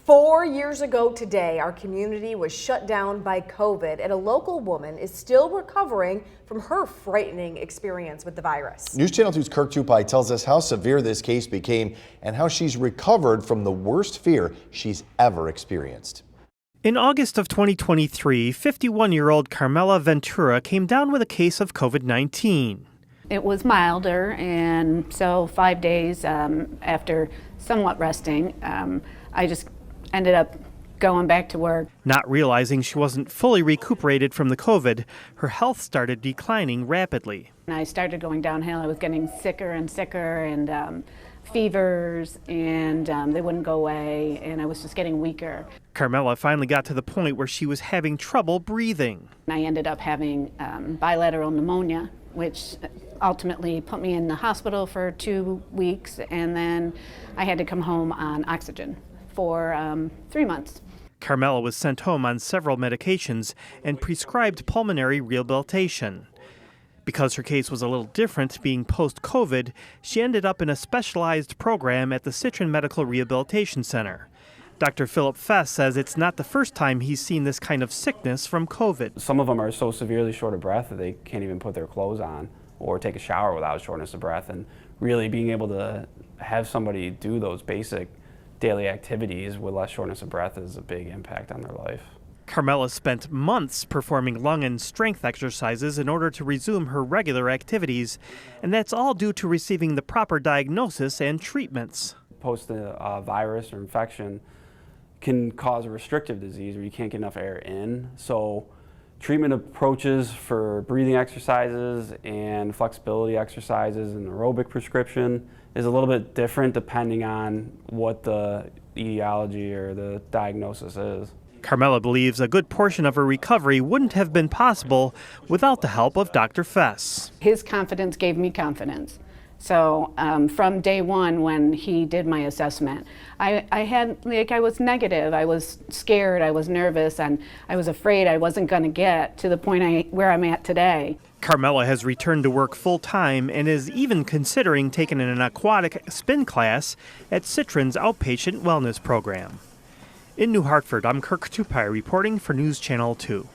4 years ago today, our community was shut down by COVID, and a local woman is still recovering from her frightening experience with the virus. News Channel 2's Kirk Tupai tells us how severe this case became and how she's recovered from the worst fear she's ever experienced. In August of 2023, 51-year-old Carmela Ventura came down with a case of COVID-19. It was milder, and so 5 days after somewhat resting, I just ended up going back to work. Not realizing she wasn't fully recuperated from the COVID, her health started declining rapidly. And I started going downhill. I was getting sicker and sicker, and fevers, and they wouldn't go away, and I was just getting weaker. Carmela finally got to the point where she was having trouble breathing. I ended up having bilateral pneumonia, which ultimately put me in the hospital for 2 weeks, and then I had to come home on oxygen for 3 months. Carmela was sent home on several medications and prescribed pulmonary rehabilitation. Because her case was a little different, being post-COVID, she ended up in a specialized program at the Sitrin Medical Rehabilitation Center. Dr. Philip Fess says it's not the first time he's seen this kind of sickness from COVID. Some of them are so severely short of breath that they can't even put their clothes on or take a shower without shortness of breath. And really being able to have somebody do those basic daily activities with less shortness of breath is a big impact on their life. Carmela spent months performing lung and strength exercises in order to resume her regular activities, and that's all due to receiving the proper diagnosis and treatments. Post-virus or infection can cause a restrictive disease where you can't get enough air in. So treatment approaches for breathing exercises and flexibility exercises and aerobic prescription is a little bit different depending on what the etiology or the diagnosis is. Carmela believes a good portion of her recovery wouldn't have been possible without the help of Dr. Fess. His confidence gave me confidence. So from day one when he did my assessment, I was negative, I was scared, I was nervous, and I was afraid I wasn't going to get to the point where I'm at today. Carmela has returned to work full-time and is even considering taking an aquatic spin class at Sitrin's outpatient wellness program. In New Hartford, I'm Kirk Tupai reporting for News Channel 2.